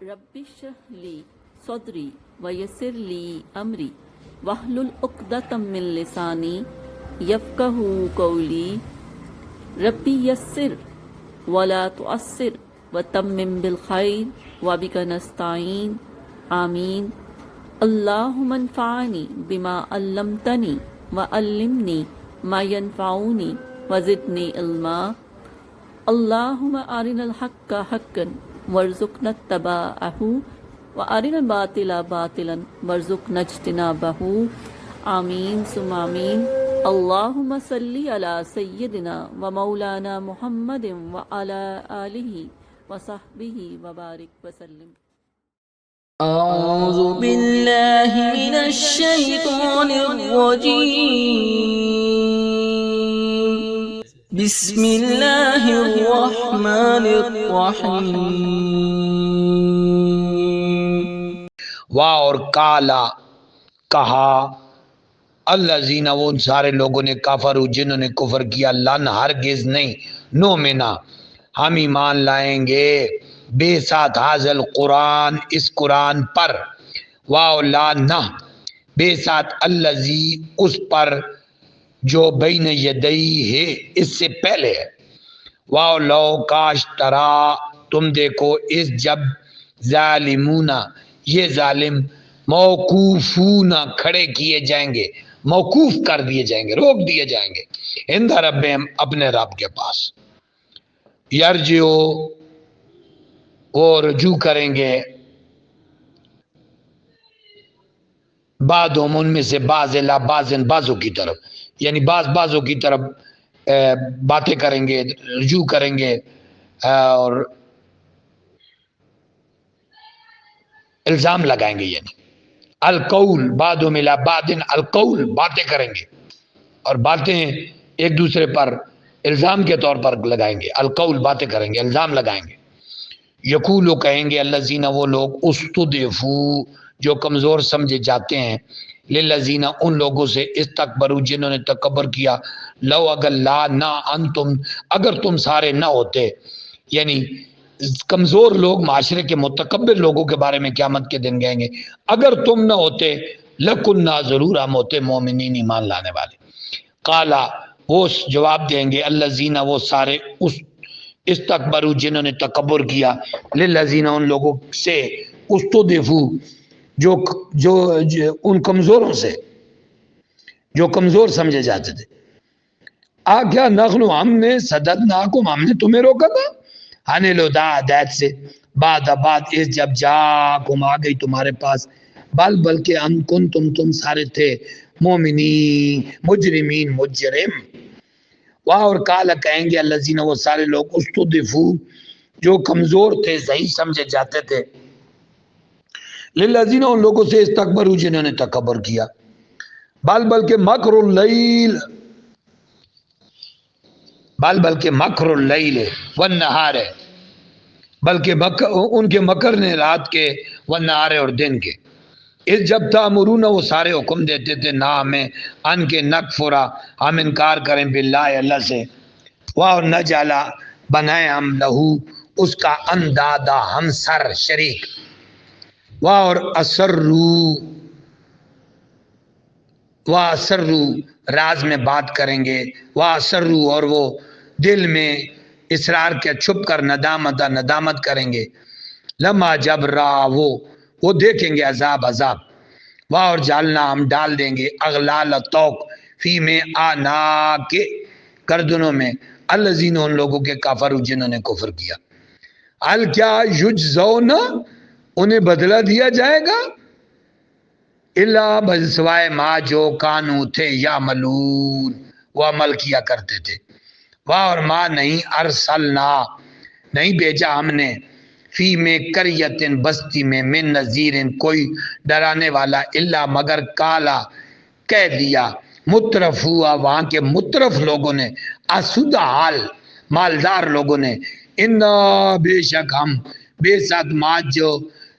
رب اشرح لی صدری ویسر لی امری واحلل عقدۃ من لسانی یفقہوا قولی ربی یسر ولا تعسر وتمم بالخیر وبک نستعین آمین اللہم انفعنی بما علمتنی وعلمنی ما ینفعنی وزدنی علما اللہم ارنا الحق حقا وارزقنا اتباعہ وارنا الباطل باطلا وارزقنا اجتنابہ آمین ثم آمین اللہم صلی علی سیدنا و مولانا محمد وعلی آلہ وصحبہ وبارک وسلم۔ اعوذ باللہ من الشیطان الرجیم بسم اللہ الرحمن الرحیم۔ واہ اور کالا کہا الذین وہ ان سارے لوگوں نے کافروا جنہوں نے کفر کیا لن ہرگز نہیں نؤمنا ہم ایمان لائیں گے بے ساتھ حاضل قرآن اس قرآن پر واہ لا نہ بے ساتھ الذی اس پر جو بین یدئی ہے اس سے پہلے ہے واہ لو کاش ترا تم دیکھو اس جب ظالمون یہ ظالم موقوفون کھڑے کیے جائیں گے موقوف کر دیے جائیں گے روک دیے جائیں گے عند ربہم اپنے رب کے پاس یرجعو وہ رجوع کریں گے بعضهم ان میں سے بعض الی بعض بعضوں کی طرف یعنی بعضوں کی طرف باتیں کریں گے رجوع کریں گے اور الزام لگائیں گے یعنی القول بعضهم الی بعض القول باتیں کریں گے اور باتیں ایک دوسرے پر الزام کے طور پر لگائیں گے القول باتیں کریں گے الزام لگائیں گے یقولو کہیں گے الذین وہ لوگ استضعفوا جو کمزور سمجھے جاتے ہیں للذین ان لوگوں سے استکبروا جنہوں نے تکبر کیا لو اگر لا نہ انتم اگر تم سارے نہ ہوتے یعنی کمزور لوگ معاشرے کے متکبر لوگوں کے بارے میں قیامت کے دن کہیں گے اگر تم نہ ہوتے لکننا ضرور ہم ہوتے مومنین ایمان لانے والے قالا وہ جواب دیں گے الذین وہ سارے استکبروا جنہوں نے تکبر کیا للذین ان لوگوں سے استضعفوا جو ان کمزوروں سے جو کمزور سمجھے جاتے تھے کیا نخلو ہم نے صددناکم ہم نے تمہیں روکا تھا ہن الہدی ہدایت سے بعد اس جب جاکم آ گئی تمہارے پاس بلکہ ان تم سارے تھے مومنین مجرمین مجرم واہ اور کالا کہیں گے الذین وہ سارے لوگ استضعفوا جو کمزور تھے ضعیف سمجھے جاتے تھے للذین ان لوگوں سے استکبروا جنہوں نے تکبر کیا بلکہ مکر اللیل والنہار ہے بلکہ ان کے مکر نے رات کے والنہار اور دن کے اس جب تامرون وہ سارے حکم دیتے تھے نہ ہمیں ان کے نکفرا ہم انکار کریں باللہ اللہ سے اور نہ جالا بنائیں ہم لہو اس کا اندادا ہم سر شریک اور اسرو راز میں بات کریں گے اسرو اور وہ دل میں اصرار کے چھپ کر ندامت کریں گے لما جب را وہ دیکھیں گے عذاب اور جالنا ہم ڈال دیں گے اغلال توق فی میں آنا کے گردنوں میں الذین ان لوگوں کے کافروا جنہوں نے کفر کیا ال کیا یجزون انہیں بدلہ دیا جائے گا الا بسوائے ما جو کانو تھے یعملون وہ عمل کیا کرتے تھے اور ما نہیں ارسلنا نہیں بھیجا ہم نے فی میں قریتن بستی میں من نذیر کوئی ڈرانے والا الا مگر کالا کہہ دیا مترف ہوا وہاں کے مترف لوگوں نے اسود حال مالدار لوگوں نے انا بے شک ہم بے ساتھ ما جو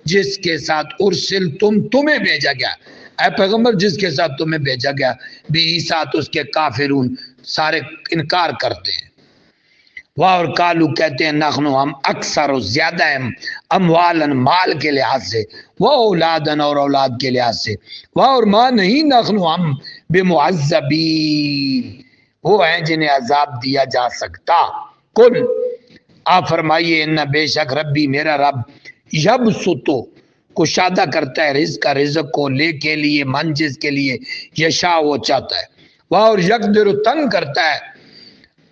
جس کے ساتھ ارسل تمہیں بھیجا گیا اے پیغمبر جس کے ساتھ تمہیں بھیجا گیا بھی ساتھ اس کے کافرون سارے انکار کرتے ہیں واہ اور کالو کہتے ہیں نخنو ہم اکثر و زیادہ ہیں اموالن مال کے لحاظ سے، وہ اولادن اور اولاد کے لحاظ سے، واہ اور ماں نہیں نخنو ہم بمعذبین وہ ہیں جنہیں عذاب دیا جا سکتا۔ کل آپ فرمائیے ان بے شک ربی میرا رب یبسطو کشادہ کرتا ہے رزق کو لے کے لیے من جس کے لیے یشاء وہ چاہتا ہے، واہ اور یقدر تنگ کرتا ہے،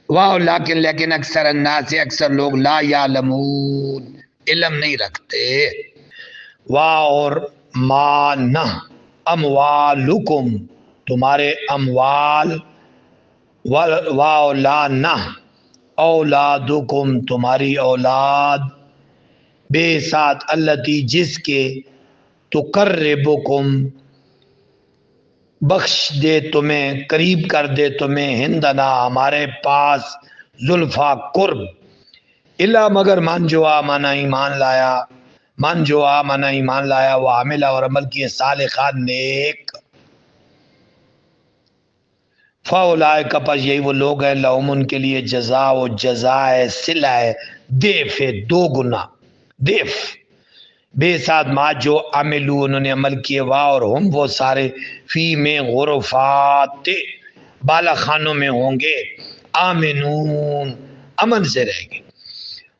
واہ لیکن اکثر الناس سے اکثر لوگ لا یعلمون علم نہیں رکھتے۔ واہ اور ما نہ اموالکم تمہارے اموال، واہ لا نہ اولادکم تمہاری اولاد، بے ساتھ التی جس کے تقربکم بخش دے تمہیں، قریب کر دے تمہیں، ہندنا ہمارے پاس، زلفا قرب، الا مگر من جو آمنا ایمان لایا، من جو آمنا ایمان لایا وہ عاملہ اور عمل کیے صالحات نیک، فاولائک پس یہی وہ لوگ ہیں لہم ان کے لیے جزا و جزائے صلہ ہے دیف دو گنا دیف، بے ساتھ ما جو عملو انہوں نے عمل کیے، واہ اور ہم وہ سارے فی میں غرفات بالا خانوں میں ہوں گے، آمنون امن سے رہیں گے،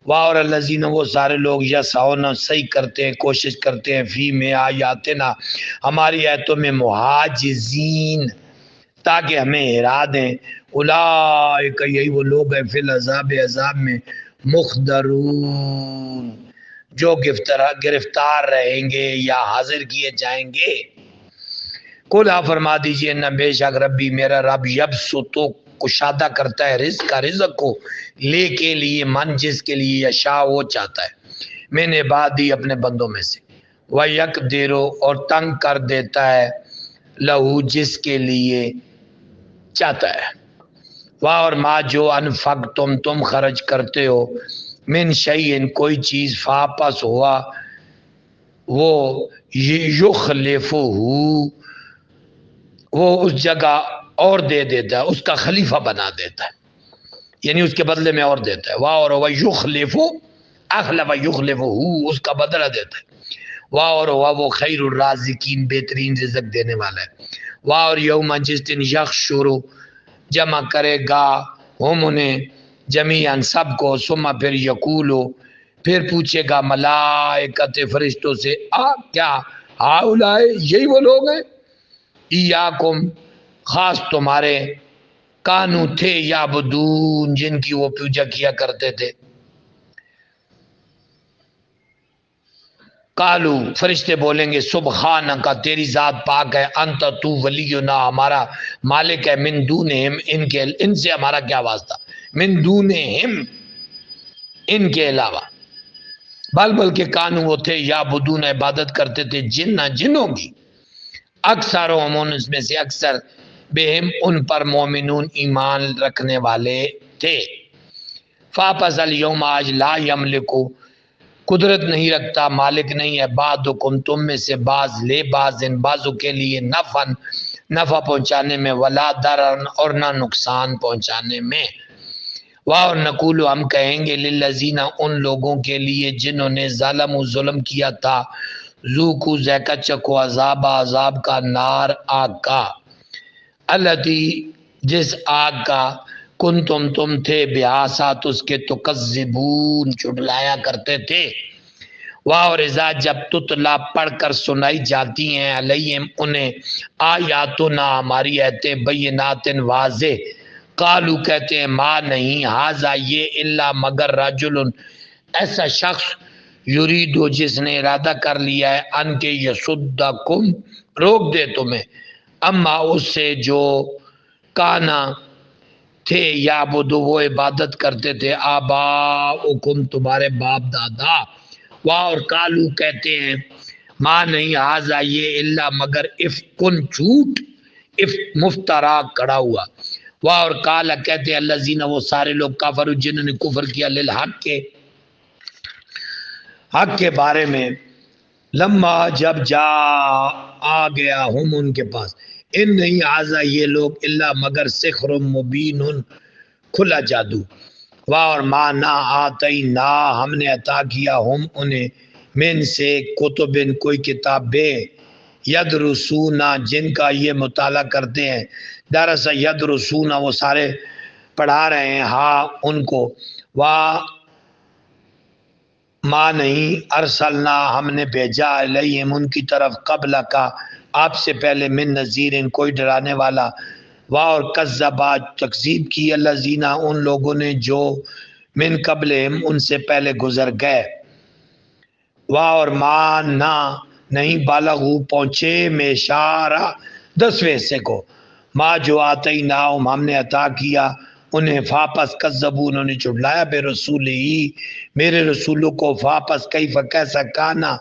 واہ اور الذین وہ سارے لوگ یسعون صحیح کرتے ہیں کوشش کرتے ہیں، فی میں آیاتنا ہماری آیتوں میں محاجزین تاکہ ہمیں ہرا دیں، اولئک یہی وہ لوگ ہیں فی العذاب عذاب میں مخدرون جو گرفتار رہیں گے یا حاضر کیے جائیں گے۔ کل آپ فرما دیجئے نہ بے شک ربی میرا رب یبسطو کشادہ کرتا ہے رزق کو لے کے لیے من جس کے لیے یشاء وہ چاہتا ہے، میں نے عبادی اپنے بندوں میں سے، وَيَقْدِرُ اور تنگ کر دیتا ہے لہو جس کے لیے چاہتا ہے، واہ اور ما جو انفق تم خرچ کرتے ہو، من شیئن کوئی چیز فاپس ہوا وہ یخلفہ وہ اس جگہ اور دے دیتا ہے، اس کا خلیفہ بنا دیتا ہے، یعنی اس کے بدلے میں اور دیتا ہے، واہ اور وہ یخلف اخلف یخلفہ اس کا بدلہ دیتا ہے، واہ اور وہ خیر الرازقین بہترین رزق دینے والا ہے، واہ اور یوم جس دن یحشر جمع کرے گا ہم انہیں جمیعاً سب کو، ثم پھر یقولو پھر پوچھے گا ملائکت فرشتوں سے کیا ہاؤلائے یہی وہ لوگ ہیں، ایاکم خاص تمہارے، کانو تھے یعبدون جن کی وہ پوجا کیا کرتے تھے، قالو فرشتے بولیں گے سبحانک تیری ذات پاک ہے، انت تو ولینا ہمارا مالک ہے، من دونہم ان سے ہمارا کیا واسطہ، من دونہم ان کے علاوہ، بلکہ کانو وہ تھے یعبدون عبادت کرتے تھے جنوں کی، اکثر ان میں سے اکثر بہم ان پر مومنون ایمان رکھنے والے تھے، فاپس الیوم آج لا یملکو قدرت نہیں رکھتا مالک نہیں ہے، بعضکم تم میں سے بعض لے بعضوں کے لیے نفع پہنچانے میں، ولا ضرر اور نہ نقصان پہنچانے میں، واہ نقول ہم کہیں گے للذین ان لوگوں کے لیے جنہوں نے ظلم کیا تھا، ذوقوا ذائقہ چکھو عذاب کا، نار آگ کا، التی جس آگ کا، تم تھے بہا ساتھ اس کے تکذبون جھٹلایا کرتے تھے، واہ اور اذا جب تتلا پڑھ کر سنائی جاتی ہیں علیہم انہیں آیاتنا ہماری آیتیں بینات واضح، قالو کہتے ہیں ما نہیں ہاذا یہ الا مگر رجل ایسا شخص یریدو جس نے ارادہ کر لیا ہے ان کے یصدکم روک دے تمہیں، اما اس سے جو کانا تھے یعبدو وہ عبادت کرتے تھے، آباؤکم تمہارے باپ دادا، واہ اور کالو کہتے ہیں ما نہیں ہاذا یہ الا مگر افکن جھوٹ، مفترا کڑا ہوا، واہ اور کالا کہتے ہیں الذین وہ سارے لوگ کفروا جنہوں نے کفر کیا للحق کے حق کے بارے میں، لما جب جا آ گیا ہم ان کے پاس، ان نہیں ہاذا یہ لوگ الا مگر سحر مبین کھلا جادو، واہ اور ما نا آتینا ہم نے عطا کیا ہم انہیں من سے کتبن کوئی کتابیں یدرسونا جن کا یہ مطالعہ کرتے ہیں، دراصل یدرسونا وہ سارے پڑھا رہے ہیں ہاں ان کو، واہ ماں نہیں ارسلنا ہم نے بھیجا علیہم ان کی طرف قبل کا آپ سے پہلے من نذیر کوئی ڈرانے والا، واہ اور کذبا تکذیب کی الذین ان لوگوں نے جو من قبلہم ان سے پہلے گزر گئے، واہ اور ماں نہ نہیں بالغو پہنچے میشارہ 10ویں حصے کو، ماں جو آتے نا ہم نے عطا کیا انہیں فاپس کذبو انہوں نے جھٹلایا بے رسول ہی میرے رسولوں کو، فاپس کیف کیسا کانا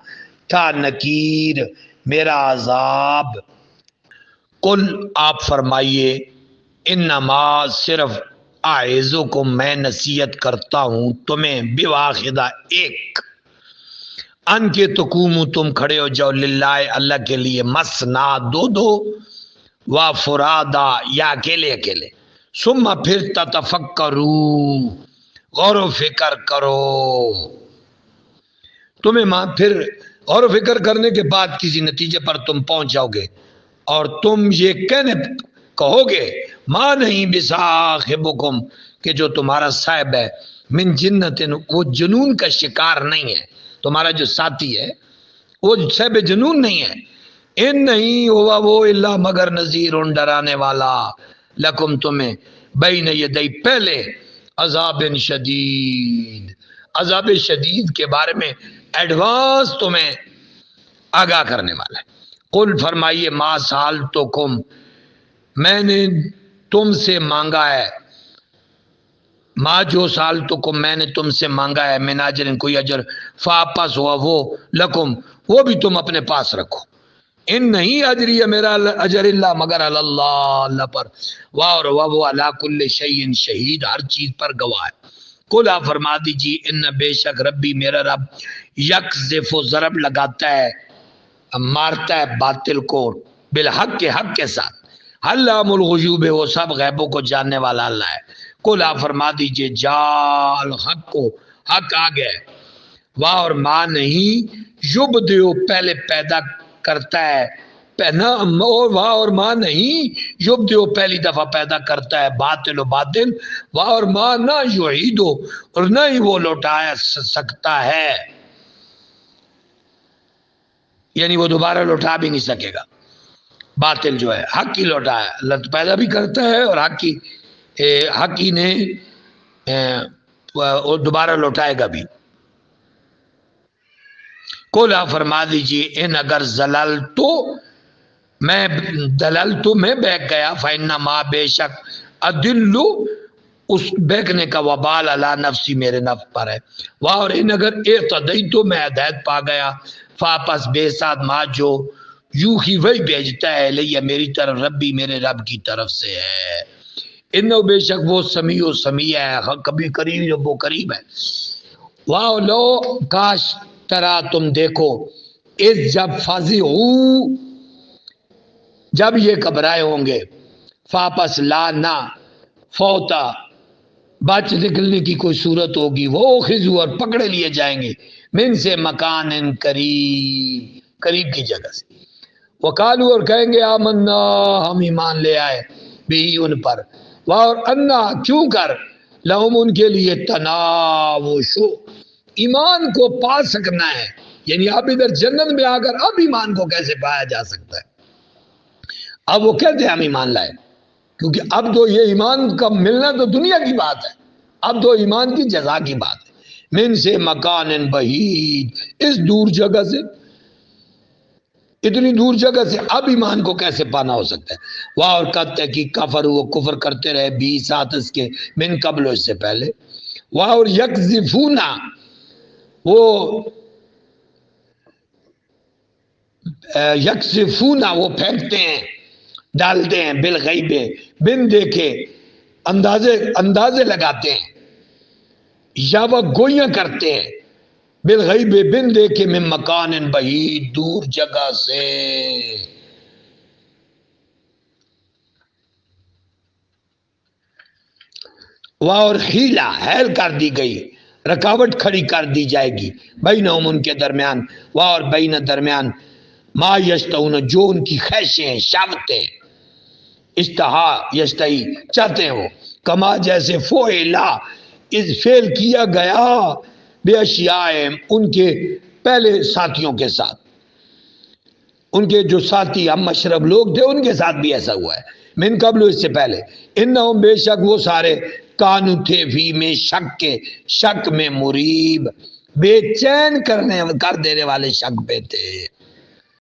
تھا نکیر میرا عذاب، قل آپ فرمائیے انما صرف اعظکم میں نصیحت کرتا ہوں تمہیں بواحدہ ایک، ان کے تقومو تم کھڑے ہو جاؤ للہ اللہ کے لیے مسنا دو دو و فرادا یا اکیلے اکیلے، ثم پھر تتفکرو غور و فکر کرو، تمہیں ماں پھر غور و فکر کرنے کے بعد کسی نتیجے پر تم پہنچ جاؤ گے، اور تم یہ کہو گے ماں نہیں بصاحبکم کہ جو تمہارا صاحب ہے من جنت وہ جنون کا شکار نہیں ہے، تمہارا جو ساتھی ہے وہ صاحب جنون نہیں ہے، ان نہیں ہوا وہ الا مگر نذیر ڈرانے والا لکم تمہیں بین یدی پہلے عذاب شدید عذاب شدید کے بارے میں ایڈوانس تمہیں آگاہ کرنے والا ہے، قل فرمائیے ما سالتکم میں نے تم سے مانگا ہے، ماں جو سال تو کو میں نے تم سے مانگا ہے من اجر کوئی اجر فاپس ہوا وہ لکم وہ بھی تم اپنے پاس رکھو، ان نہیں اجری ہے میرا اجر اللہ مگر اللہ اللہ پر، واہ اور وہ علی کل شیء شہید ہر چیز پر گواہ ہے، قل آپ فرما دیجیے ان بے شک ربی میرا رب یقذف ضرب لگاتا ہے مارتا ہے باطل کو بالحق کے حق کے ساتھ، علام الغیوب وہ سب غیبوں کو جاننے والا اللہ ہے، قل آپ فرما دیجئے جا الحق کو حق آ گئے، واہ اور ماں نہیں یبدئ پہلے پیدا کرتا ہے واہ اور ماں نہیں یبدئ پہلی دفعہ پیدا کرتا ہے باطل و باطل، واہ اور ماں نہ یعید اور نہ ہی وہ لوٹایا سکتا ہے، یعنی وہ دوبارہ لوٹا بھی نہیں سکے گا، باطل جو ہے حق ہی لوٹایا اللہ پیدا بھی کرتا ہے اور حق ہی نے دوبارہ لوٹائے گا بھی، قولا فرما دیجیے ان اگر زلل تو میں بیک گیا فإنما بے شک ادلو اس بیکنے کا وبال علی نفسی میرے نفس پر ہے، واہ اور ان اگر اعتدی تو میں ہدایت پا گیا فاپس بے ساتھ ماں جو یوں ہی وہی بھیجتا ہے لیا میری طرف ربی میرے رب کی طرف سے ہے، انہو بے شک وہ سمیع و سمیع ہے کبھی قریب جب وہ قریب ہے، واہ لو کاش ترا تم دیکھو اس جب فزعو جب یہ گھبرائے ہوں گے فاپس لا نہ فوتا بچ نکلنے کی کوئی صورت ہوگی وہ خزو اور پکڑے لیے جائیں گے من سے مکان قریب کی جگہ سے، وقالو اور کہیں گے آمنا ہم ایمان لے آئے بھی ان پر، اور انا کیوں کر لہم ان کے لیے تناوشو ایمان کو پا سکنا ہے، یعنی اب ادھر جنت میں آ کر اب ایمان کو کیسے پایا جا سکتا ہے، اب وہ کہتے ہیں ہم ایمان لائے کیونکہ اب تو یہ ایمان کا ملنا تو دنیا کی بات ہے، اب تو ایمان کی جزا کی بات ہے، من سے مکان بعید اس دور جگہ سے، اتنی دور جگہ سے اب ایمان کو کیسے پانا ہو سکتا ہے، واہ اور کہتے ہیں کہ کفر وہ کفر کرتے رہے بھی ساتھ اس کے من قبل اس سے پہلے، واہ اور یکذفونا وہ یکذفونا وہ پھینکتے ہیں ڈالتے ہیں بالغیب بن دیکھے اندازے لگاتے ہیں یا وہ گویاں کرتے ہیں بالغیب بن دیکھے من مکان بعید دور جگہ سے، اور حیلہ حیل کر دی گئی، رکاوٹ کھڑی کر دی جائے گی، بینہم ان کے درمیان، اور بین درمیان ما یشتہون جو ان کی خواہشیں ہیں، شہوتیں، اشتہا یشتہی چاہتے ہیں وہ، کما جیسے فعلا اس فعل کیا گیا بے اشیائہم ان کے پہلے ساتھیوں کے ساتھ، ان کے جو ساتھی ہم مشرب لوگ تھے ان کے ساتھ بھی ایسا ہوا ہے، من قبل اس سے پہلے، انہم بے شک وہ سارے کانو تھے فی میں شک کے، شک میں مریب، بے چین کر دینے والے شک پہ تھے۔